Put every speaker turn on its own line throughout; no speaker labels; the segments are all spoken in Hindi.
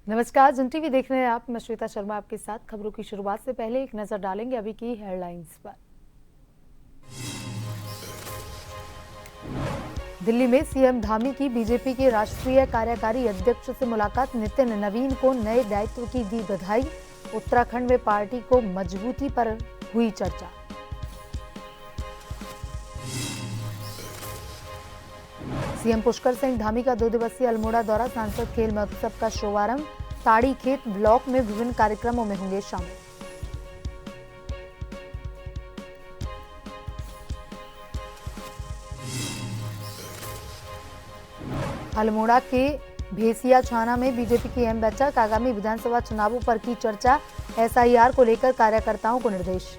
नमस्कार, जन टीवी देख रहे हैं आप। मैं श्वेता शर्मा आपके साथ। खबरों की शुरुआत से पहले एक नजर डालेंगे अभी की हेडलाइंस पर। दिल्ली में सीएम धामी की बीजेपी के राष्ट्रीय कार्यकारी अध्यक्ष से मुलाकात। नितिन नवीन को नए दायित्व की दी बधाई। उत्तराखंड में पार्टी को मजबूती पर हुई चर्चा। सीएम पुष्कर सिंह धामी का 2 दिवसीय अल्मोड़ा दौरा। सांसद खेल महोत्सव का शुभारंभ। ताड़ी खेत ब्लॉक में विभिन्न कार्यक्रमों में होंगे शामिल। अल्मोड़ा के भेसिया छाना में बीजेपी की अहम बैठक। आगामी विधानसभा चुनावों पर की चर्चा। एसआईआर को लेकर कार्यकर्ताओं को निर्देश।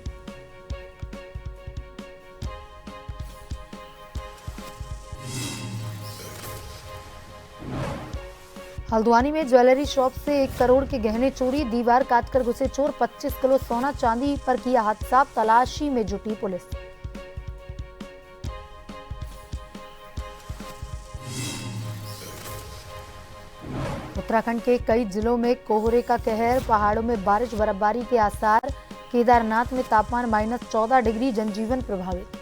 हल्द्वानी में ज्वेलरी शॉप से 1 करोड़ के गहने चोरी। दीवार काटकर घुसे चोर। 25 किलो सोना चांदी पर किया हाथ साफ। तलाशी में जुटी पुलिस। उत्तराखंड के कई जिलों में कोहरे का कहर। पहाड़ों में बारिश बर्फबारी के आसार। केदारनाथ में तापमान -14 डिग्री। जनजीवन प्रभावित।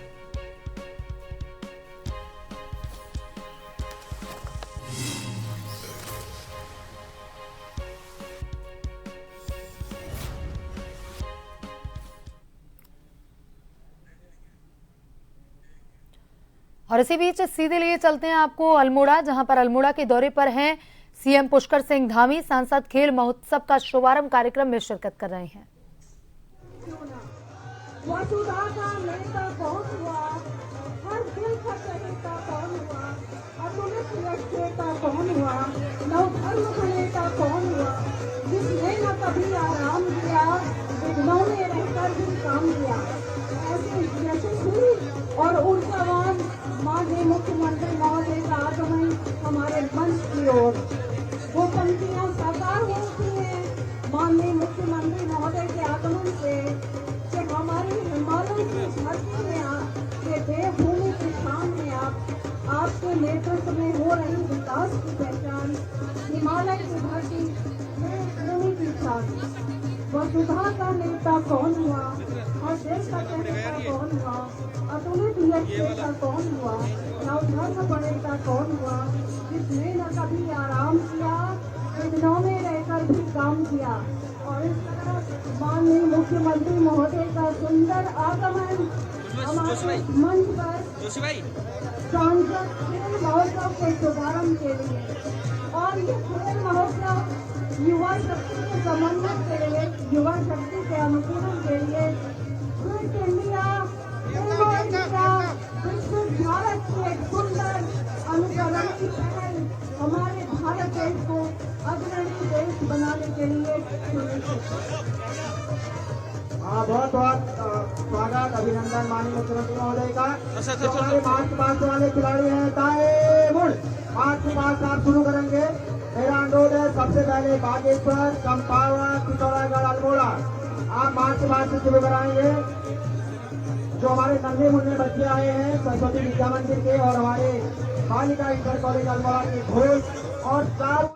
और इसी बीच सीधे लिए चलते हैं आपको अल्मोड़ा, जहां पर अल्मोड़ा के दौरे पर हैं सीएम पुष्कर सिंह धामी। सांसद खेल महोत्सव का शुभारंभ कार्यक्रम में शिरकत कर रहे हैं।
वसुधा का नेता कौन हुआ, हर दिल का चहेता कौन हुआ, अतुलित यशेता कौन हुआ, नवधर्म का नेता कौन हुआ, जिसने न कभी आराम किया, विघ्नों में रहकर भी काम किया। ऐसे यशस्वी और ऊर्जावान माननीय मुख्यमंत्री महोदय का आगमन हमारे मंच की ओर, वो पंक्तियां साकार होती हैं माननीय मुख्यमंत्री महोदय के आगमन से। हमारी हिमालय की धरती में ये देवभूमि की शान में आपके नेतृत्व में हो रही विकास की पहचान। हिमालय की धरती देवभूमि की शान। वसुधा का नेता कौन हुआ, और देश का कहनेता कौन हुआ, अतुलित यश का कौन हुआ, नवधर्म बनेगा कौन हुआ, जिसने न कभी आराम किया, विघ्नों में रहकर भी काम किया। और इस तरह माननीय मुख्यमंत्री महोदय का सुंदर आगमन हमारे मंच पर सांसद खेल महोत्सव के शुभारंभ के लिए, और ये खेल महोत्सव युवा शक्ति के समन्वय के लिए, युवा शक्ति के अनुकूलन के लिए फिट इंडिया, खेलो इंडिया, विकसित भारत की एक सुंदर अनुकरण की पहल हमारे भारत देश को अग्रणी देश बनाने के लिए
बहुत बहुत स्वागत, अभिनंदन माननीय मुख्यमंत्री महोदय का। हमारे मार्च पास वाले खिलाड़ी हैं ताए मुड़, मार्च पास आप शुरू करेंगे। मेरा अनुरोध है सबसे पहले बागेश्वर, चंपावत, पिथौरागढ़, अल्मोड़ा आप मार्च पास से शुरू कराएंगे। जो हमारे नन्हे मुन्ने बच्चे आए हैं सरस्वती विद्या मंदिर के और हमारे बालिका इंटर कॉलेज अल्मोड़ा के घोष और चार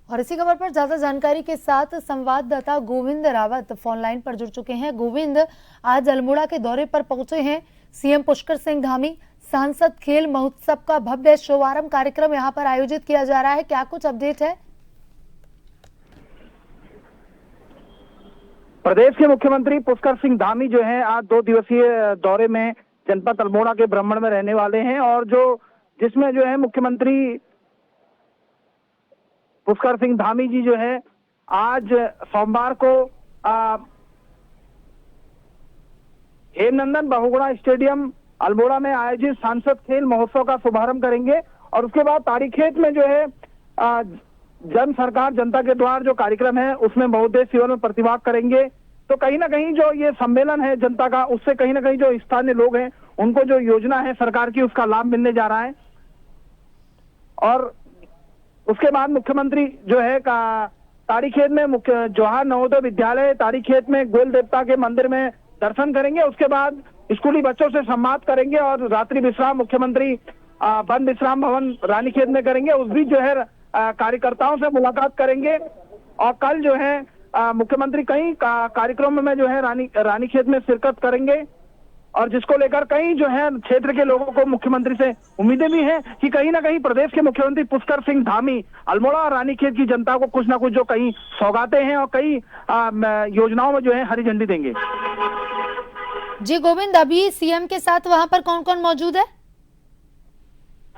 और इसी खबर पर ज्यादा जानकारी के साथ संवाददाता गोविंद रावत फोन लाइन पर जुड़ चुके हैं। गोविंद, आज अल्मोड़ा के दौरे पर पहुंचे हैं सीएम पुष्कर सिंह धामी। सांसद खेल महोत्सव का भव्य शुभारंभ कार्यक्रम यहां पर आयोजित किया जा रहा है, क्या कुछ अपडेट है?
प्रदेश के मुख्यमंत्री पुष्कर सिंह धामी जो हैं आज 2 दिवसीय दौरे में जनपद अल्मोड़ा के भ्रमण में रहने वाले हैं, और जिसमें जो है मुख्यमंत्री पुष्कर सिंह धामी जी जो है आज सोमवार को हेमनंदन बहुगुणा स्टेडियम अल्मोड़ा में आयोजित सांसद खेल महोत्सव का शुभारंभ करेंगे। और उसके बाद ताड़ीखेत में जो है जन सरकार जनता के द्वार जो कार्यक्रम है उसमें बहुउद्देश्य शिविर में प्रतिभाग करेंगे। तो कहीं ना कहीं जो ये सम्मेलन है जनता का, उससे कहीं ना कहीं जो स्थानीय लोग हैं उनको जो योजना है सरकार की उसका लाभ मिलने जा रहा है। और उसके बाद मुख्यमंत्री जो है ताड़ीखेत में मुख्य जवाहर नवोदय विद्यालय ताड़ीखेत में गोयल देवता के मंदिर में दर्शन करेंगे। उसके बाद स्कूली बच्चों से संवाद करेंगे और रात्रि विश्राम मुख्यमंत्री वन विश्राम भवन रानीखेत में करेंगे। उस बीच जो है कार्यकर्ताओं से मुलाकात करेंगे और कल जो है मुख्यमंत्री कई कार्यक्रमों में जो है रानीखेत में शिरकत करेंगे और जिसको लेकर कई जो है क्षेत्र के लोगों को मुख्यमंत्री से उम्मीदें भी हैं कि कहीं ना कहीं प्रदेश के मुख्यमंत्री पुष्कर सिंह धामी अल्मोड़ा और रानीखेत की जनता को कुछ ना कुछ जो कई सौगातें हैं और कई योजनाओं में जो है हरी झंडी देंगे।
जी गोविंद, अभी सीएम के साथ वहां पर कौन कौन मौजूद है?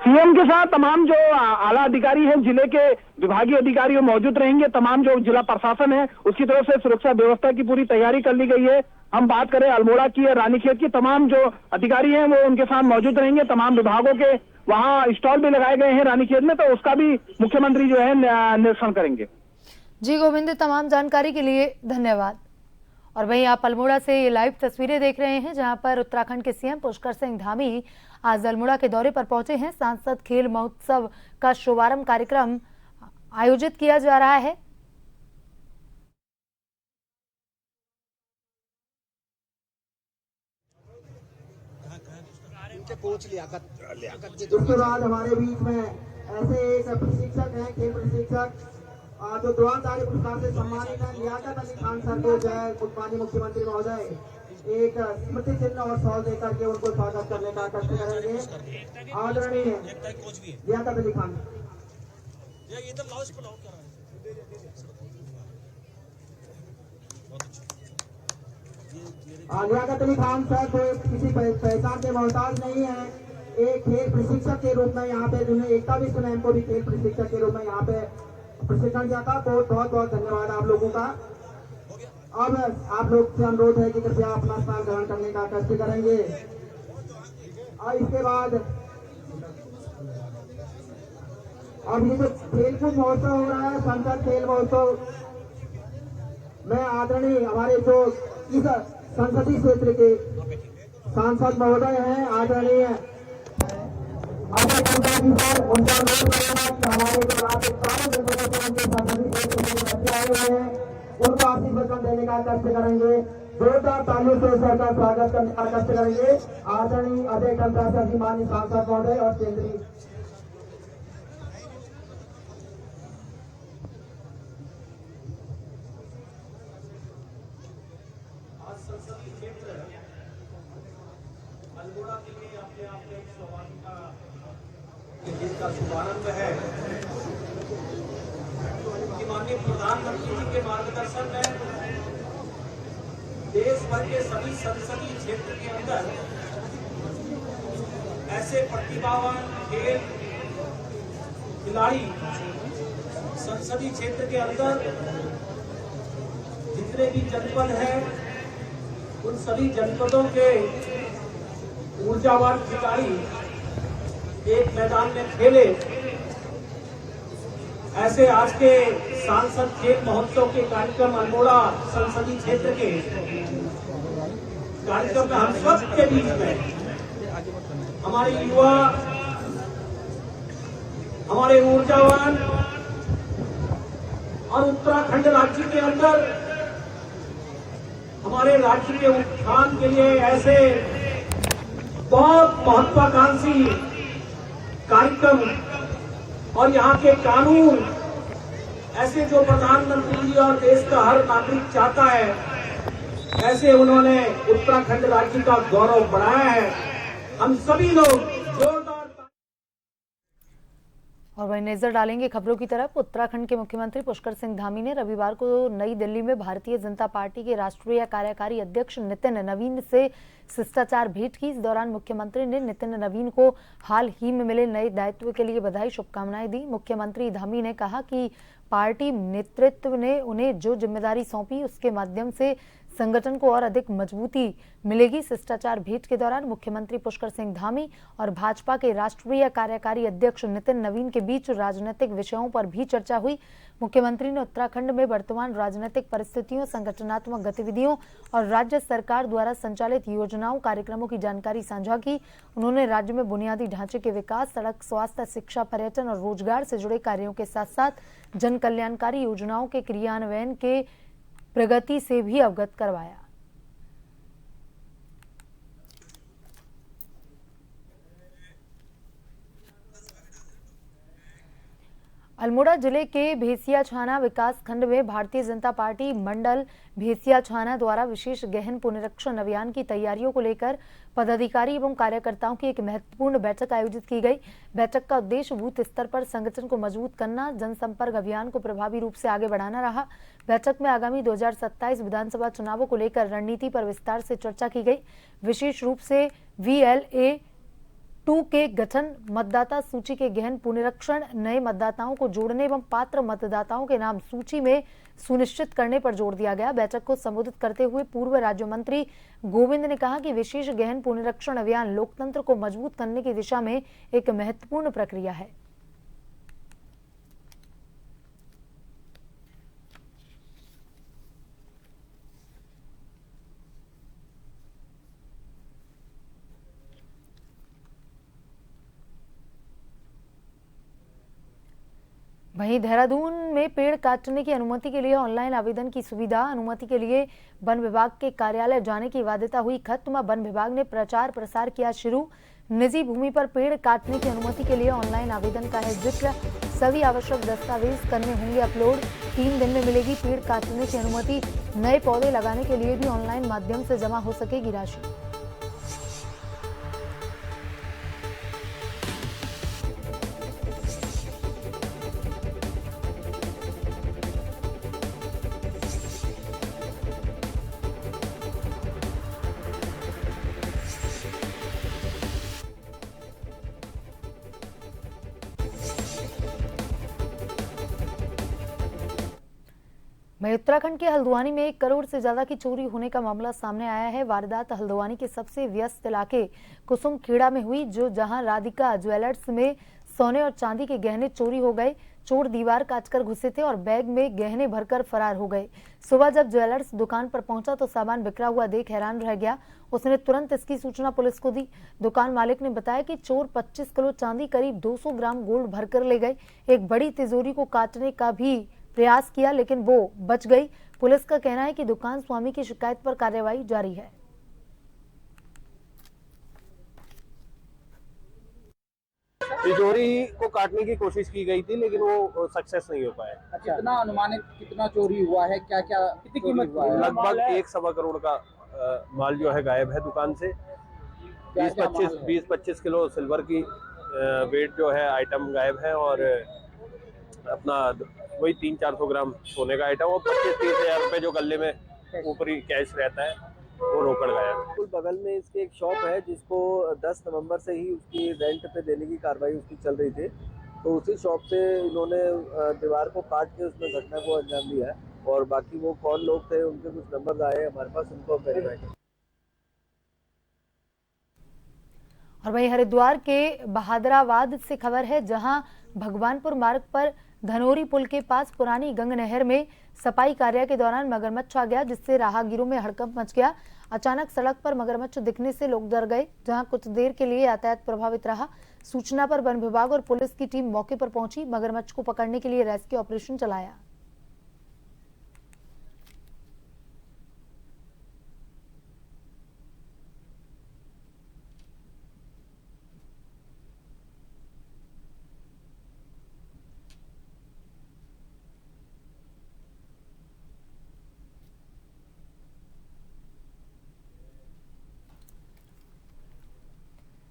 सीएम के साथ तमाम जो आला अधिकारी हैं, जिले के विभागीय अधिकारी मौजूद रहेंगे। तमाम जो जिला प्रशासन है उसकी तरफ से सुरक्षा व्यवस्था की पूरी तैयारी कर ली गई है। हम बात करें अल्मोड़ा की या रानीखेत की, तमाम जो अधिकारी हैं वो उनके साथ मौजूद रहेंगे। तमाम विभागों के वहां स्टॉल भी लगाए गए हैं रानीखेत में, तो उसका भी मुख्यमंत्री जो है निरीक्षण करेंगे।
जी गोविंद, तमाम जानकारी के लिए धन्यवाद। और वहीं आप अल्मोड़ा से ये लाइव तस्वीरें देख रहे हैं जहां पर उत्तराखंड के सीएम पुष्कर सिंह धामी आज अल्मोड़ा के दौरे पर पहुंचे हैं। सांसद खेल महोत्सव का शुभारंभ कार्यक्रम आयोजित किया जा रहा है।
उसके बाद हमारे बीच में ऐसे एक प्रशिक्षक हैं, खेल प्रशिक्षक जो दुआनदारी पुरस्कार से सम्मानित है, लियाकत अली खान सर को जय माननीय मुख्यमंत्री महोदय एक स्मृति चिन्ह और शॉल देकर के उनको स्वागत करने का कष्ट करेंगे। आदरणीय लियाकत अली खान। लियाकत अली खान सर को किसी पहचान के मोहताज नहीं है। एक खेल प्रशिक्षक के रूप में यहाँ पे जिन्हें एकता विश्व मैम को भी खेल प्रशिक्षक के रूप में यहाँ पे प्रशिक्षण दिया था। बहुत बहुत धन्यवाद आप लोगों का। अब आप लोग से अनुरोध है कि कृपया अपना स्थान ग्रहण करने का कष्ट करेंगे। और इसके बाद अब ये जो खेलकूद महोत्सव हो रहा है, संसद खेल महोत्सव में आदरणीय हमारे जो इस संसदीय क्षेत्र के सांसद महोदय हैं, आदरणीय अजय टंडन जी सर, उनका अनुरोध करेंगे कि हमारे जो राज्य संसदीय क्षेत्र में बच्चे आए हुए हैं उनको आशीर्वचन देने का कष्ट करेंगे। जोरदार तालियों से सर का स्वागत करने का कष्ट करेंगे। आदरणीय अजय टंडन जी माननीय सांसद महोदय और केंद्रीय
संसदीय क्षेत्र अल्मोड़ा के लिए अपने आप में एक सौभाग्य जिसका शुभारंभ है कि माननीय प्रधानमंत्री जी के मार्गदर्शन में देश भर के सभी संसदीय क्षेत्र के अंदर ऐसे प्रतिभावान खेल खिलाड़ी संसदीय क्षेत्र के अंदर जितने भी जनपद हैं उन सभी जनपदों के ऊर्जावान खिलाड़ी एक मैदान में खेले। ऐसे आज के सांसद खेल महोत्सव के कार्यक्रम अल्मोड़ा संसदीय क्षेत्र के कार्यक्रम में हम सबके बीच में हमारे युवा, हमारे ऊर्जावान और उत्तराखंड राज्य के अंदर हमारे राज्य के उत्थान के लिए ऐसे बहुत महत्वाकांक्षी कार्यक्रम और यहाँ के कानून ऐसे जो प्रधानमंत्री जी और देश का हर नागरिक चाहता है, ऐसे उन्होंने उत्तराखंड राज्य का गौरव बढ़ाया है। हम सभी लोग जोरदार।
और वहीं नजर डालेंगे खबरों की तरफ। उत्तराखंड के मुख्यमंत्री पुष्कर सिंह धामी ने रविवार को नई दिल्ली में भारतीय जनता पार्टी के राष्ट्रीय कार्यकारी अध्यक्ष नितिन नवीन से शिष्टाचार भेंट की। इस दौरान मुख्यमंत्री ने नितिन नवीन को हाल ही में मिले नए दायित्व के लिए बधाई शुभकामनाएं दी। मुख्यमंत्री धामी ने कहा कि पार्टी नेतृत्व ने उन्हें जो जिम्मेदारी सौंपी उसके माध्यम से संगठन को और अधिक मजबूती मिलेगी। शिष्टाचार भेंट के दौरान मुख्यमंत्री पुष्कर सिंह धामी और भाजपा के राष्ट्रीय कार्यकारी अध्यक्ष नितिन नवीन के बीच राजनीतिक विषयों पर भी चर्चा हुई। मुख्यमंत्री ने उत्तराखंड में वर्तमान राजनीतिक परिस्थितियों, संगठनात्मक गतिविधियों और राज्य सरकार द्वारा संचालित योजनाओं, कार्यक्रमों की जानकारी साझा की। उन्होंने राज्य में बुनियादी ढांचे के विकास, सड़क, स्वास्थ्य, शिक्षा, पर्यटन और रोजगार से जुड़े कार्यों के साथ साथ जन कल्याणकारी योजनाओं के क्रियान्वयन के प्रगति से भी अवगत करवाया। अल्मोड़ा जिले के भेसियाछाना विकास खंड में भारतीय जनता पार्टी मंडल भेसियाछाना द्वारा विशेष गहन पुनरीक्षण अभियान की तैयारियों को लेकर पदाधिकारी एवं कार्यकर्ताओं की एक महत्वपूर्ण बैठक आयोजित की गई। बैठक का उद्देश्य बूथ स्तर पर संगठन को मजबूत करना, जनसंपर्क अभियान को प्रभावी रूप से आगे बढ़ाना रहा। बैठक में आगामी 2027 विधानसभा चुनावों को लेकर रणनीति पर विस्तार से चर्चा की गई। विशेष रूप से VLA2 के गठन, मतदाता सूची के गहन पुनरीक्षण, नए मतदाताओं को जोड़ने एवं पात्र मतदाताओं के नाम सूची में सुनिश्चित करने पर जोर दिया गया। बैठक को संबोधित करते हुए पूर्व राज्य मंत्री गोविंद ने कहा कि विशेष गहन पुनरीक्षण अभियान लोकतंत्र को मजबूत करने की दिशा में एक महत्वपूर्ण प्रक्रिया है। वहीं देहरादून में पेड़ काटने की अनुमति के लिए ऑनलाइन आवेदन की सुविधा, अनुमति के लिए वन विभाग के कार्यालय जाने की बाध्यता हुई खत्म। वन विभाग ने प्रचार प्रसार किया शुरू। निजी भूमि पर पेड़ काटने की अनुमति के लिए ऑनलाइन आवेदन का है जिक्र। सभी आवश्यक दस्तावेज करने होंगे अपलोड। 3 दिन में मिलेगी पेड़ काटने की अनुमति। नए पौधे लगाने के लिए भी ऑनलाइन माध्यम से जमा हो सकेगी राशि। वहीं उत्तराखंड के हल्द्वानी में 1 करोड़ से ज्यादा की चोरी होने का मामला सामने आया है। वारदात हल्द्वानी के सबसे व्यस्त इलाके कुसुमखेड़ा में हुई, जहां राधिका ज्वेलर्स में सोने और चांदी के गहने चोरी हो गए। चोर दीवार काटकर घुसे थे और बैग में गहने भरकर फरार हो गए। सुबह जब ज्वेलर्स दुकान पर पहुंचा तो सामान बिखरा हुआ देख हैरान रह गया। उसने तुरंत इसकी सूचना पुलिस को दी। दुकान मालिक ने बताया कि चोर 25 किलो चांदी, करीब 200 ग्राम गोल्ड भरकर ले गए। एक बड़ी तिजोरी को काटने का भी प्रयास किया लेकिन वो बच गई। पुलिस का कहना है कि दुकान स्वामी की शिकायत पर कार्रवाई जारी है।
तिजोरी को काटने की कोशिश की गई थी लेकिन वो सक्सेस नहीं हो पाया।
अच्छा, कितना अनुमानित कितना चोरी हुआ है, क्या क्या कितनी कीमत हुआ है?
लगभग 1.25 करोड़ का माल जो है गायब है दुकान से। 20-25 किलो सिल्वर की वेट जो है आइटम गायब है और अपना वही 300-400 ग्राम सोने का आइटम और 25-30 हजार रुपए जो गले में ऊपरी कैश रहता है वो रोकड़ गायब।
बिल्कुल बगल में इसके एक शॉप है जिसको 10 नवंबर से ही उसकी रेंट पे देने की कार्रवाई उसकी चल रही थी, तो उसी शॉप से इन्होंने दीवार को काट के उसमें घटना को अंजाम दिया है और बाकी वो कौन लोग थे उनके कुछ नंबर आए हमारे पास, उनको वेरीफाई करें।
और वहीं हरिद्वार के बहादराबाद से खबर है, जहां भगवानपुर मार्ग पर धनोरी पुल के पास पुरानी गंग नहर में सफाई कार्य के दौरान मगरमच्छ आ गया, जिससे राहगीरों में हड़कंप मच गया। अचानक सड़क पर मगरमच्छ दिखने से लोग डर गए, जहां कुछ देर के लिए यातायात प्रभावित रहा। सूचना पर वन विभाग और पुलिस की टीम मौके पर पहुंची। मगरमच्छ को पकड़ने के लिए रेस्क्यू ऑपरेशन चलाया।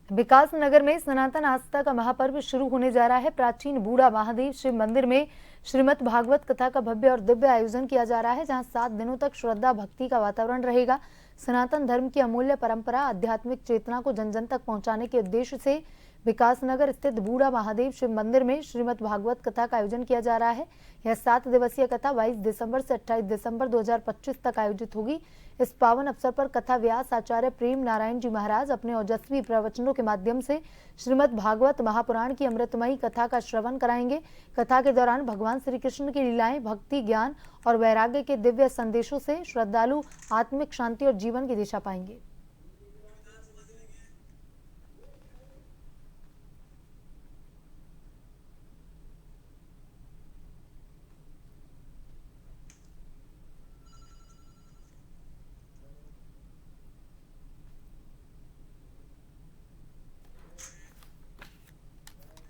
विकास नगर में सनातन आस्था का महापर्व शुरू होने जा रहा है। प्राचीन बूढ़ा महादेव शिव मंदिर में श्रीमद् भागवत कथा का भव्य और दिव्य आयोजन किया जा रहा है, जहां 7 दिनों तक श्रद्धा भक्ति का वातावरण रहेगा। सनातन धर्म की अमूल्य परंपरा, आध्यात्मिक चेतना को जन जन तक पहुंचाने के उद्देश्य से विकास नगर स्थित बूढ़ा महादेव शिव मंदिर में श्रीमद् भागवत कथा का आयोजन किया जा रहा है। यह 7 दिवसीय कथा 22 दिसंबर से 28 दिसंबर 2025 तक आयोजित होगी। इस पावन अवसर पर कथा व्यास आचार्य प्रेम नारायण जी महाराज अपने ओजस्वी प्रवचनों के माध्यम से श्रीमद् भागवत महापुराण की अमृतमयी कथा का श्रवण कराएंगे। कथा के दौरान भगवान श्री कृष्ण की लीलाएं, भक्ति, ज्ञान और वैराग्य के दिव्य संदेशों से श्रद्धालु आत्मिक शांति और जीवन की दिशा पाएंगे।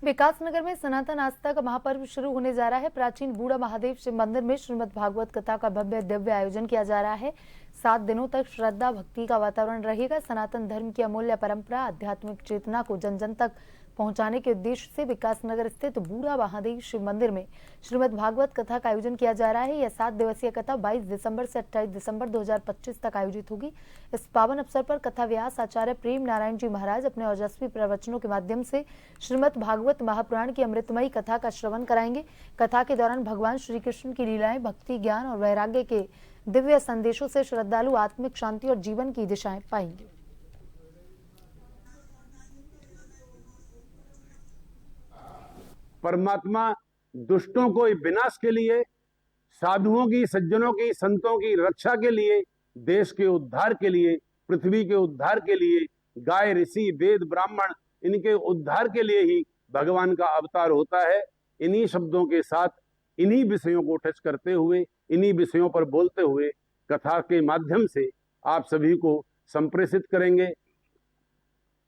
विकासनगर में सनातन आस्था का महापर्व शुरू होने जा रहा है। प्राचीन बूढ़ा महादेव शिव मंदिर में श्रीमद् भागवत कथा का भव्य दिव्य आयोजन किया जा रहा है। 7 दिनों तक श्रद्धा भक्ति का वातावरण रहेगा। सनातन धर्म की अमूल्य परंपरा, आध्यात्मिक चेतना को जन जन तक पहुंचाने के उद्देश्य से विकासनगर स्थित बूढ़ा महादेव शिव मंदिर में श्रीमद् भागवत कथा का आयोजन किया जा रहा है। यह 7 दिवसीय कथा 22 दिसंबर से 28 दिसंबर 2025 तक आयोजित होगी। इस पावन अवसर पर कथा व्यास आचार्य प्रेम नारायण जी महाराज अपने ओजस्वी प्रवचनों के माध्यम से श्रीमद् भागवत महापुराण की अमृतमयी कथा का श्रवण कराएंगे। कथा के दौरान भगवान श्री कृष्ण की लीलाएं, भक्ति, ज्ञान और वैराग्य के दिव्य संदेशों से श्रद्धालु आत्मिक शांति और जीवन की दिशाएं पाएंगे।
परमात्मा दुष्टों को विनाश के लिए, साधुओं की, सज्जनों की, संतों की रक्षा के लिए, देश के उद्धार के लिए, पृथ्वी के उद्धार के लिए, गाय, ऋषि, वेद, ब्राह्मण इनके उद्धार के लिए ही भगवान का अवतार होता है। इन्हीं शब्दों के साथ, इन्हीं विषयों को टच करते हुए, इन्हीं विषयों पर बोलते हुए कथा के माध्यम से आप सभी को संप्रेषित करेंगे।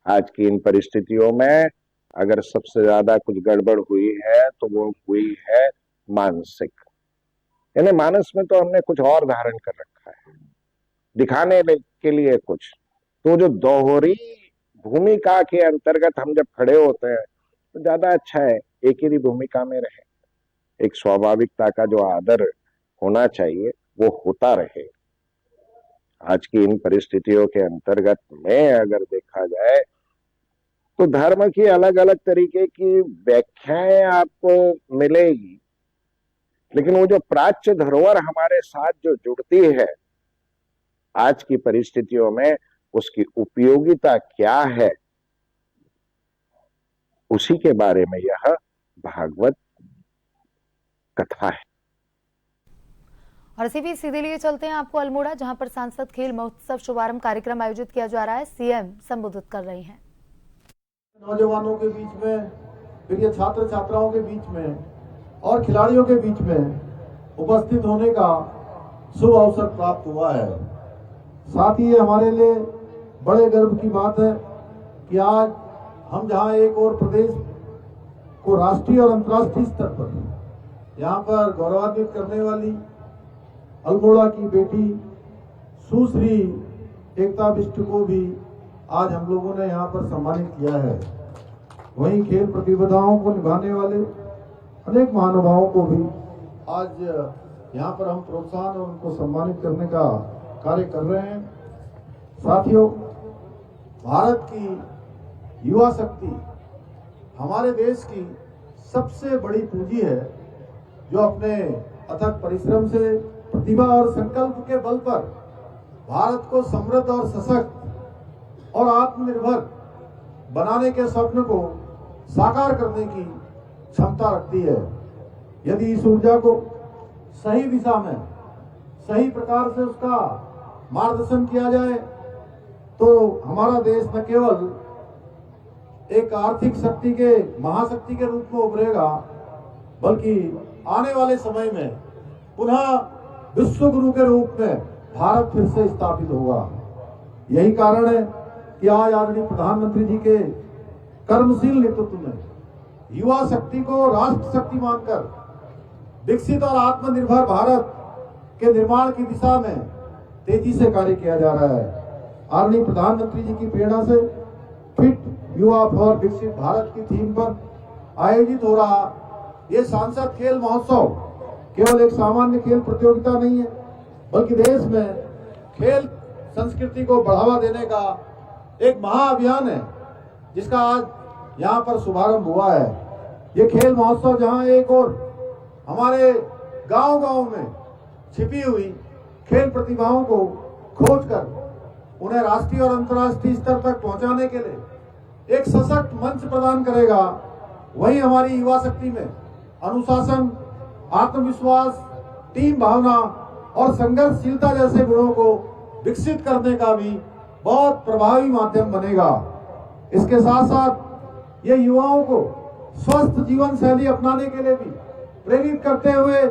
आज की इन परिस्थितियों में अगर सबसे ज्यादा कुछ गड़बड़ हुई है तो वो हुई है मानसिक, यानी मानस में तो हमने कुछ और धारण कर रखा है दिखाने के लिए कुछ। तो जो दोहरी भूमिका के अंतर्गत हम जब खड़े होते हैं तो ज्यादा अच्छा है एक ही भूमिका में रहे। एक स्वाभाविकता का जो आदर होना चाहिए वो होता रहे। आज की इन परिस्थितियों के अंतर्गत में अगर देखा जाए तो धर्म की अलग अलग तरीके की व्याख्याएं आपको मिलेगी, लेकिन वो जो प्राच्य धरोहर हमारे साथ जो जुड़ती है आज की परिस्थितियों में, उसकी उपयोगिता क्या है, उसी के बारे में यह भागवत कथा है।
और इसी बीच सीधे लिए चलते हैं आपको अल्मोड़ा, जहां पर सांसद खेल महोत्सव शुभारंभ कार्यक्रम आयोजित किया जा रहा है। सीएम संबोधित कर रही हैं।
नौजवानों के बीच में, प्रिय छात्र छात्राओं के बीच में और खिलाड़ियों के बीच में उपस्थित होने का शुभ अवसर प्राप्त हुआ है। साथ ही ये हमारे लिए बड़े गर्व की बात है कि आज हम जहां एक और प्रदेश को राष्ट्रीय और अंतर्राष्ट्रीय स्तर पर यहाँ पर गौरवान्वित करने वाली अल्मोड़ा की बेटी सुश्री एकता बिष्ट को भी आज हम लोगों ने यहाँ पर सम्मानित किया है। वहीं खेल प्रतियोगिताओं को निभाने वाले अनेक महानुभावों को भी आज यहाँ पर हम प्रोत्साहन और उनको सम्मानित करने का कार्य कर रहे हैं। साथियों, भारत की युवा शक्ति हमारे देश की सबसे बड़ी पूंजी है, जो अपने अथक परिश्रम से, प्रतिभा और संकल्प के बल पर भारत को समृद्ध और सशक्त और आत्मनिर्भर बनाने के स्वप्न को साकार करने की क्षमता रखती है। यदि इस ऊर्जा को सही दिशा में, सही प्रकार से उसका मार्गदर्शन किया जाए तो हमारा देश न केवल एक आर्थिक शक्ति के महाशक्ति के रूप में उभरेगा, बल्कि आने वाले समय में पुनः विश्व गुरु के रूप में भारत फिर से स्थापित होगा। यही कारण है कि आज आदरणीय प्रधानमंत्री जी के कर्मशील नेतृत्व में युवा शक्ति को राष्ट्र शक्ति मानकर विकसित और आत्मनिर्भर भारत के निर्माण की दिशा में तेजी से कार्य किया जा रहा है। आदरणीय प्रधानमंत्री जी की प्रेरणा से फिट युवा फॉर विकसित भारत की थीम पर आयोजित हो रहा ये सांसद खेल महोत्सव केवल एक सामान्य खेल प्रतियोगिता नहीं है, बल्कि देश में खेल संस्कृति को बढ़ावा देने का एक महाअभियान है, जिसका आज
यहाँ पर शुभारंभ हुआ है। ये खेल महोत्सव जहाँ एक और हमारे गांव-गांव में छिपी हुई खेल प्रतिभाओं को खोजकर उन्हें राष्ट्रीय और अंतर्राष्ट्रीय स्तर तक पहुंचाने के लिए एक सशक्त मंच प्रदान करेगा, वहीं हमारी युवा शक्ति में अनुशासन, आत्मविश्वास, टीम भावना और संघर्षशीलता जैसे गुणों को विकसित करने का भी बहुत प्रभावी माध्यम बनेगा। इसके साथ साथ ये युवाओं को स्वस्थ जीवन शैली अपनाने के लिए भी प्रेरित करते हुए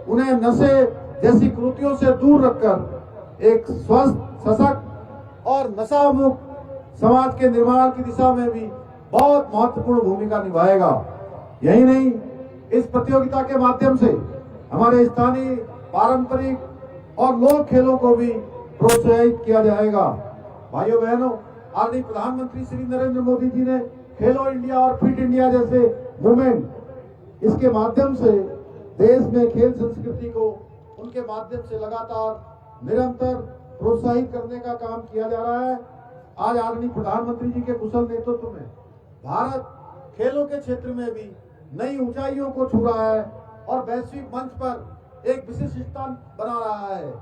उन्हें नशे जैसी कृतियों से दूर रखकर एक स्वस्थ, सशक्त और नशा मुक्त समाज के निर्माण की दिशा में भी बहुत महत्वपूर्ण भूमिका निभाएगा। यही नहीं, इस प्रतियोगिता के माध्यम से हमारे स्थानीय पारंपरिक और लोक खेलों को भी प्रोत्साहित किया जाएगा। भाइयों बहनों, आदरणीय प्रधानमंत्री श्री नरेंद्र मोदी जी ने खेलो इंडिया और फिट इंडिया जैसे मूवमेंट, इसके माध्यम से देश में खेल संस्कृति को उनके माध्यम से लगातार निरंतर प्रोत्साहित करने का काम किया जा रहा है। आज आदरणीय प्रधानमंत्री जी के कुशल नेतृत्व में भारत खेलों के क्षेत्र में भी नई ऊंचाइयों को छू रहा है और वैश्विक मंच पर एक विशिष्ट स्थान बना रहा है।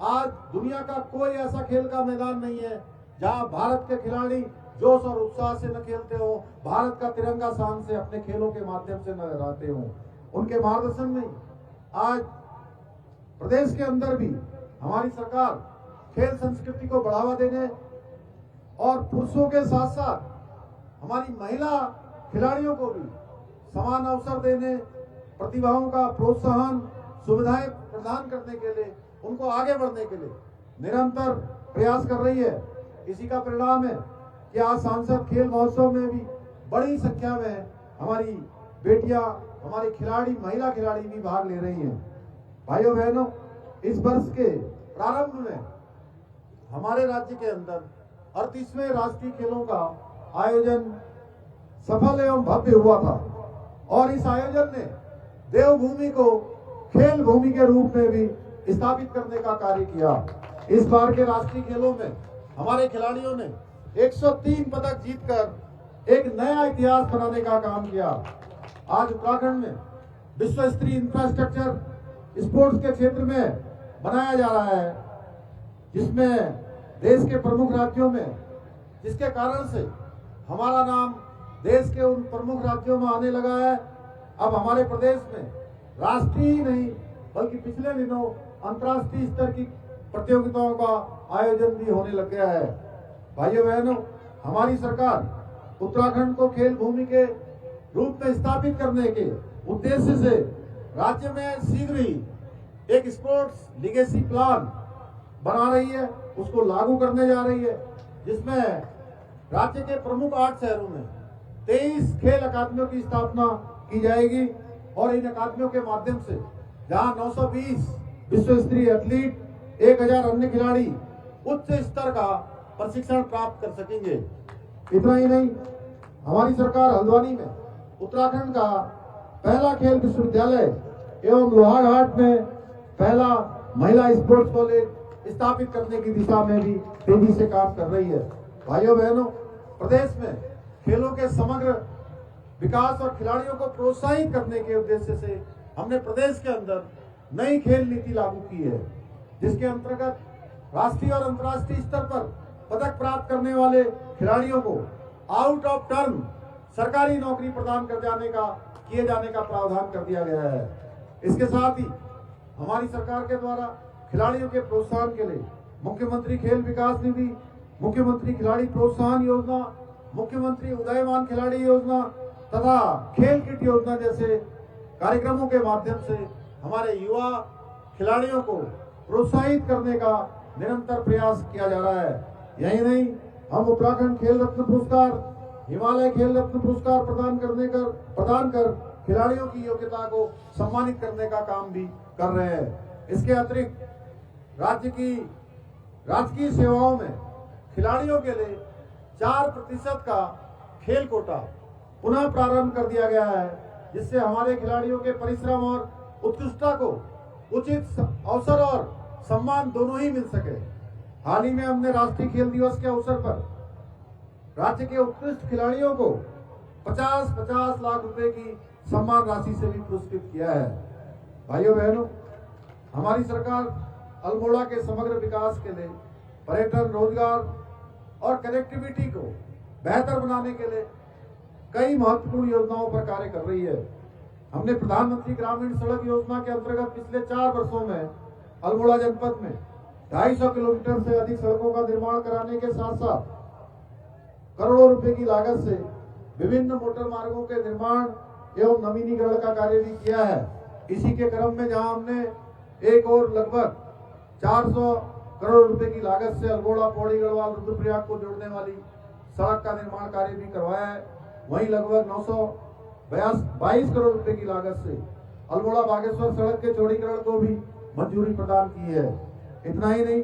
आज दुनिया का कोई ऐसा खेल का मैदान नहीं है जहां भारत के खिलाड़ी जोश और उत्साह से न खेलते हो, भारत का तिरंगा शान से अपने खेलों के माध्यम से न लहराते हो। उनके मार्गदर्शन में आज प्रदेश के अंदर भी हमारी सरकार खेल संस्कृति को बढ़ावा देने और पुरुषों के साथ साथ हमारी महिला खिलाड़ियों को भी समान अवसर देने, प्रतिभाओं का प्रोत्साहन, सुविधाएं प्रदान करने के लिए, उनको आगे बढ़ने के लिए निरंतर प्रयास कर रही है। इसी का परिणाम है कि आज सांसद खेल महोत्सव में भी बड़ी संख्या में हमारी बेटियां, हमारी खिलाड़ी, महिला खिलाड़ी भी भाग ले रही हैं। भाइयों बहनों, इस वर्ष के प्रारंभ में हमारे राज्य के अंदर 38वें राष्ट्रीय खेलों का आयोजन सफल एवं भव्य हुआ था और इस आयोजन ने देवभूमि को खेल भूमि के रूप में भी स्थापित करने का कार्य किया। इस बार के राष्ट्रीय खेलों में हमारे खिलाड़ियों ने 103 पदक जीतकर एक नया इतिहास बनाने का काम किया। आज उत्तराखंड में विश्व स्तरीय इंफ्रास्ट्रक्चर स्पोर्ट्स के क्षेत्र में बनाया जा रहा है, जिसमें देश के प्रमुख राज्यों में, जिसके कारण से हमारा नाम देश के उन प्रमुख राज्यों में आने लगा है। अब हमारे प्रदेश में राष्ट्रीय नहीं बल्कि पिछले दिनों अंतर्राष्ट्रीय स्तर की प्रतियोगिताओं का आयोजन भी होने लग गया है। भाइयों बहनों, हमारी सरकार उत्तराखंड को खेल भूमि के रूप में स्थापित करने के उद्देश्य से राज्य में शीघ्र ही एक स्पोर्ट्स लीगेसी प्लान बना रही है, उसको लागू करने जा रही है, जिसमें राज्य के प्रमुख 8 शहरों में 23 खेल अकादमियों की स्थापना की जाएगी और इन अकादमियों के माध्यम से जहां 920 विश्व स्तरीय एथलीट, 1000 अन्य खिलाड़ी उच्च स्तर का प्रशिक्षण प्राप्त कर सकेंगे। इतना ही नहीं, हमारी सरकार हल्द्वानी में उत्तराखंड का पहला खेल विश्वविद्यालय एवं लोहाघाट में पहला महिला स्पोर्ट्स कॉलेज स्थापित करने की दिशा में भी तेजी से काम कर रही है। भाइयों बहनों, प्रदेश में खेलों के समग्र विकास और खिलाड़ियों को प्रोत्साहित करने के उद्देश्य से हमने प्रदेश के अंदर नई खेल नीति लागू की है, जिसके अंतर्गत राष्ट्रीय और अंतर्राष्ट्रीय स्तर पर पदक प्राप्त करने वाले खिलाड़ियों को आउट ऑफ टर्म सरकारी नौकरी प्रदान किए जाने का प्रावधान कर दिया गया है। इसके साथ ही हमारी सरकार के द्वारा खिलाड़ियों के प्रोत्साहन के लिए मुख्यमंत्री खेल विकास निधि, मुख्यमंत्री खिलाड़ी प्रोत्साहन योजना, मुख्यमंत्री उदयमान खिलाड़ी योजना तथा खेल किट योजना जैसे कार्यक्रमों के माध्यम से हमारे युवा खिलाड़ियों को प्रोत्साहित करने का निरंतर प्रयास किया जा रहा है। यही नहीं, हम उत्तराखंड खेल रत्न पुरस्कार, हिमालय खेल रत्न पुरस्कार प्रदान कर खिलाड़ियों की योग्यता को सम्मानित करने का काम भी कर रहे हैं। इसके अतिरिक्त राज्य की राजकीय सेवाओं में खिलाड़ियों के लिए 4% का खेल कोटा पुनः प्रारंभ कर दिया गया है, जिससे हमारे खिलाड़ियों के परिश्रम और उत्कृष्टता को उचित अवसर और सम्मान दोनों ही मिल सके। हाल ही में हमने राष्ट्रीय खेल दिवस के अवसर पर राज्य के उत्कृष्ट खिलाड़ियों को 50-50 लाख रुपए की सम्मान राशि से भी पुरस्कृत किया है। भाइयों बहनों, हमारी सरकार अल्मोड़ा के समग्र विकास के लिए पर्यटन, रोजगार और कनेक्टिविटी को बेहतर बनाने के लिए कई महत्वपूर्ण योजनाओं पर कार्य कर रही है। हमने प्रधानमंत्री ग्रामीण सड़क योजना के अंतर्गत पिछले 4 वर्षों में अल्मोड़ा जनपद में 250 किलोमीटर से अधिक सड़कों का निर्माण कराने के साथ साथ करोड़ों रुपए की लागत से विभिन्न मोटर मार्गों के निर्माण एवं नवीनीकरण का कार्य भी किया है। इसी के क्रम में जहां हमने एक और लगभग 400 करोड़ रुपए की लागत से अल्मोड़ा, पौड़ी, गढ़वाल, रुद्रप्रयाग को जोड़ने वाली सड़क का निर्माण कार्य भी करवाया है, वहीं लगभग 922 करोड़ रुपए की लागत से अल्मोड़ा बागेश्वर सड़क के चौड़ीकरण को भी मंजूरी प्रदान की है। इतना ही नहीं,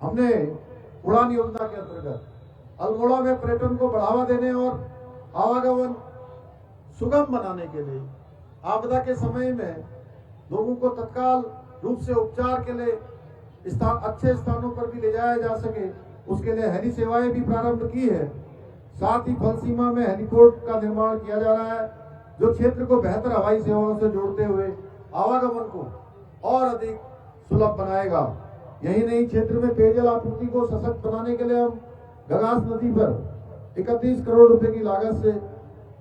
हमने उड़ान योजना के अंतर्गत अल्मोड़ा में पर्यटन को बढ़ावा देने और आवागमन सुगम बनाने के लिए आपदा के समय में लोगों को तत्काल रूप से उपचार के लिए अच्छे स्थानों पर भी ले जाया जा सके, उसके लिए हेली सेवाएं भी प्रारंभ की है। साथ ही फल सीमा में हेलीपोर्ट का निर्माण किया जा रहा है, जो क्षेत्र को बेहतर हवाई सेवाओं से जोड़ते हुए आवागमन को और अधिक सुलभ बनाएगा। यही नहीं, क्षेत्र में पेयजल आपूर्ति को सशक्त बनाने के लिए हम गगास नदी पर 31 करोड़ रुपए की लागत से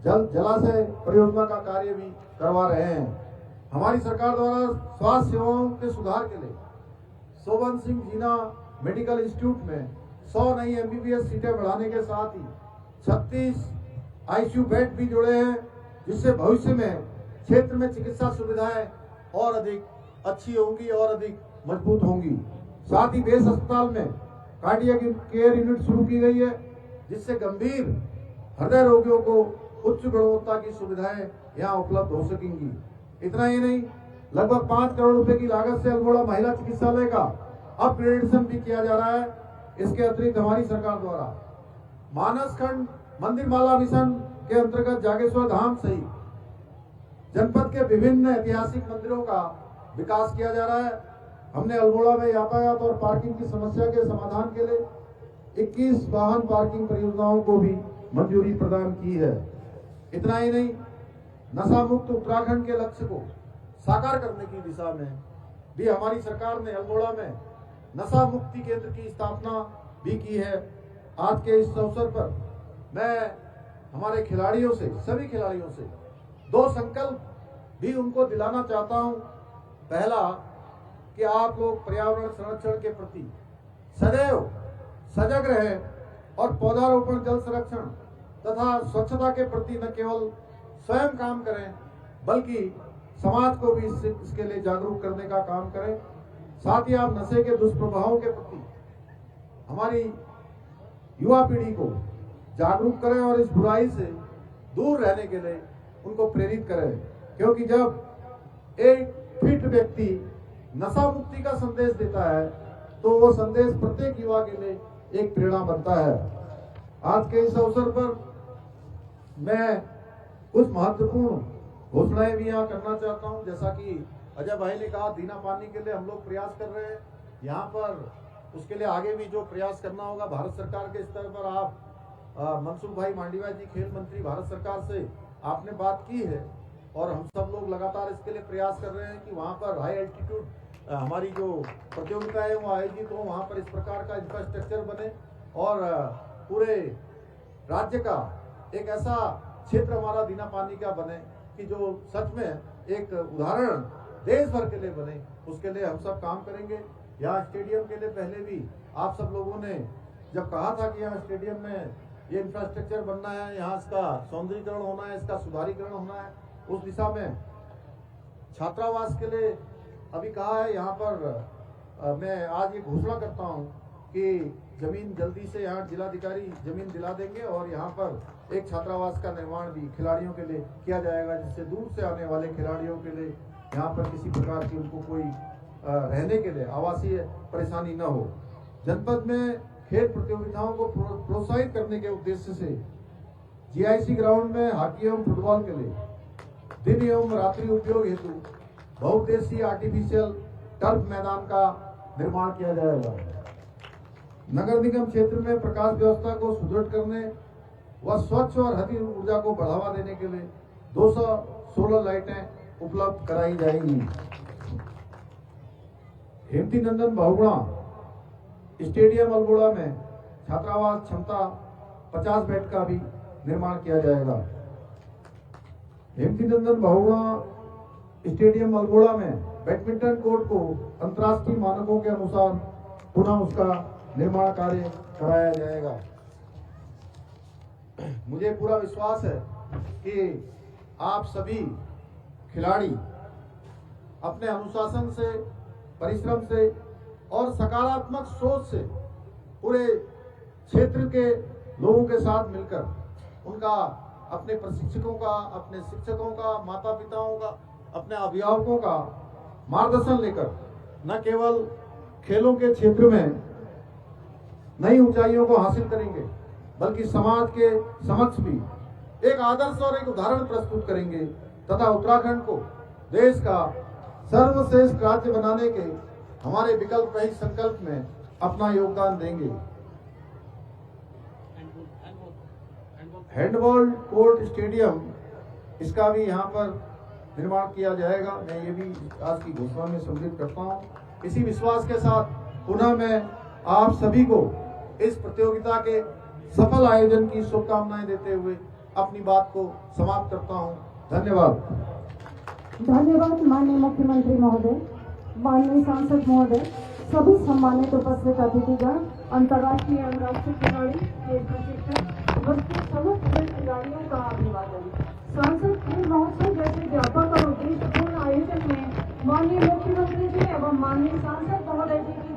जलाशय परियोजना का कार्य भी करवा रहे हैं। हमारी सरकार द्वारा स्वास्थ्य सेवाओं के सुधार के लिए शोभन सिंह जीना मेडिकल इंस्टीट्यूट में 100 नई MBBS सीटें बढ़ाने के साथ ही 36 ICU बेड भी जुड़े हैं, जिससे भविष्य में क्षेत्र में चिकित्सा सुविधाएं और अधिक अच्छी होंगी और अधिक मजबूत होंगी। साथ ही बेस अस्पताल में कार्डियक केयर यूनिट शुरू की गई है, जिससे गंभीर हृदय रोगियों को उच्च गुणवत्ता की सुविधाएं यहां उपलब्ध हो सकेंगी। इतना ही नहीं, लगभग 5 करोड़ रुपए की लागत से अल्मोड़ा महिला चिकित्सालय का अपग्रेडेशन भी किया जा रहा है। इसके अतिरिक्त हमारी सरकार द्वारा मानस खंड मंदिर माला मिशन के अंतर्गत जागेश्वर धाम सहित जनपद के विभिन्न ऐतिहासिक मंदिरों का विकास किया जा रहा है। हमने अल्मोड़ा में यातायात और पार्किंग की समस्या के समाधान के लिए 21 वाहन पार्किंग परियोजनाओं को भी मंजूरी प्रदान की है। इतना ही नहीं, नशा मुक्त उत्तराखंड के लक्ष्य को साकार करने की दिशा में भी हमारी सरकार ने अल्मोड़ा में नशा मुक्ति केंद्र की स्थापना भी की है। आज के इस अवसर पर मैं हमारे खिलाड़ियों से, सभी खिलाड़ियों से 2 संकल्प भी उनको दिलाना चाहता हूं। पहला, कि आप लोग पर्यावरण संरक्षण के प्रति सदैव सजग रहें और पौधारोपण, जल संरक्षण तथा स्वच्छता के प्रति न केवल स्वयं काम करें, बल्कि समाज को भी इसके लिए जागरूक करने का काम करें। साथ ही आप नशे के दुष्प्रभावों के प्रति हमारी युवा पीढ़ी को जागरूक करें और इस बुराई से दूर रहने के लिए उनको प्रेरित करें, क्योंकि जब एक फिट व्यक्ति नशा मुक्ति का संदेश देता है तो वो संदेश प्रत्येक युवा के लिए एक प्रेरणा बनता है। आज के इस अवसर पर मैं कुछ महत्वपूर्ण घोषणाएं भी यहाँ करना चाहता हूँ। जैसा कि अजय भाई ने कहा, दीना पानी के लिए हम लोग प्रयास कर रहे हैं। यहाँ पर उसके लिए आगे भी जो प्रयास करना होगा भारत सरकार के स्तर पर, आप मनसुख भाई मांडविया जी, खेल मंत्री भारत सरकार से आपने बात की है और हम सब लोग लगातार इसके लिए प्रयास कर रहे हैं कि वहाँ पर हाई एल्टीट्यूड हमारी जो प्रतियोगिता है वो आयोजित हो, वहाँ पर इस प्रकार का इंफ्रास्ट्रक्चर बने और पूरे राज्य का एक ऐसा क्षेत्र हमारा दीना पानी का बने कि जो सच में एक उदाहरण देश भर के लिए बने। उसके लिए हम सब काम करेंगे। यहाँ स्टेडियम के लिए पहले भी आप सब लोगों ने जब कहा था कि यहाँ स्टेडियम में ये इंफ्रास्ट्रक्चर बनना है, यहाँ इसका सौंदर्यीकरण होना है, इसका सुधारीकरण होना है, उस दिशा में छात्रावास के लिए अभी कहा है। यहाँ पर मैं आज ये घोषणा करता हूँ कि जमीन जल्दी से यहाँ जिलाधिकारी जमीन दिला देंगे और यहाँ पर एक छात्रावास का निर्माण भी खिलाड़ियों के लिए किया जाएगा, जिससे दूर से आने वाले खिलाड़ियों के लिए यहाँ पर किसी प्रकार की उनको कोई रहने के लिए आवासीय परेशानी न हो। जनपद में खेल प्रतियोगिताओं को प्रोत्साहित करने के उद्देश्य से GIC ग्राउंड में हॉकी एवं फुटबॉल के लिए दिन एवं रात्रि उपयोग हेतु बहुउद्देशीय आर्टिफिशियल टर्फ मैदान का निर्माण किया जाएगा। नगर निगम क्षेत्र में प्रकाश व्यवस्था को सुदृढ़ करने व स्वच्छ और हरित ऊर्जा को बढ़ावा देने के लिए 200 सोलर लाइटें उपलब्ध कराई जाएंगी। हेमती नंदन बहुगुणा स्टेडियम अल्मोड़ा में छात्रावास क्षमता 50 बेड का भी निर्माण किया जाएगा। हेमती नंदन बहुगुणा स्टेडियम अल्मोड़ा में बैडमिंटन कोर्ट को अंतर्राष्ट्रीय मानकों के अनुसार पुनः उसका निर्माण कार्य कराया जाएगा। मुझे पूरा विश्वास है कि आप सभी खिलाड़ी अपने अनुशासन से, परिश्रम से और सकारात्मक सोच से पूरे क्षेत्र के लोगों के साथ मिलकर उनका, अपने प्रशिक्षकों का, अपने शिक्षकों का, माता पिताओं का, अपने अभिभावकों का मार्गदर्शन लेकर न केवल खेलों के क्षेत्र में नई ऊंचाइयों को हासिल करेंगे, बल्कि समाज के समक्ष भी एक आदर्श और एक उदाहरण प्रस्तुत करेंगे तथा उत्तराखंड को देश का सर्वश्रेष्ठ राज्य बनाने के हमारे विकल्प रहित संकल्प में अपना योगदान देंगे। हैंडबॉल कोर्ट स्टेडियम, इसका भी यहाँ पर निर्माण किया जाएगा। मैं ये भी आज की घोषणा में सम्मिलित करता हूँ। इसी विश्वास के साथ पुनः मैं आप सभी को इस प्रतियोगिता के सफल आयोजन की शुभकामनाएं देते हुए अपनी बात को समाप्त करता हूँ। धन्यवाद।
धन्यवाद माननीय मुख्यमंत्री महोदय, माननीय सांसद महोदय, सभी सम्मानित उपस्थित अतिथिगण, अंतर्राष्ट्रीय एवं राष्ट्रीय खिलाड़ी, खेल प्रशिक्षक, उपस्थित समस्त खिलाड़ियों का अभिवादन। सांसद खेल महोत्सव जैसे व्यापक और उद्देश्यपूर्ण आयोजन में माननीय मुख्यमंत्री जी एवं माननीय सांसद महोदय जी की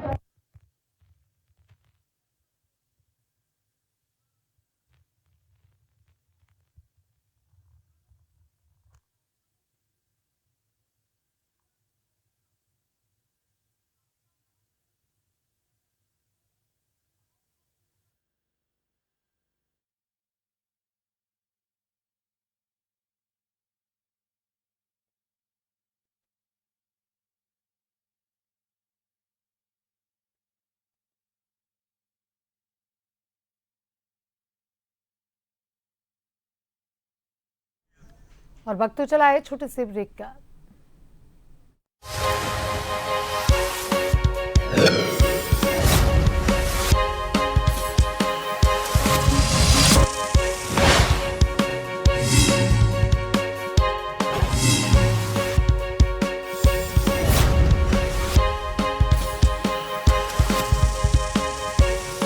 और वक्त तो चला है छोटे से ब्रेक का।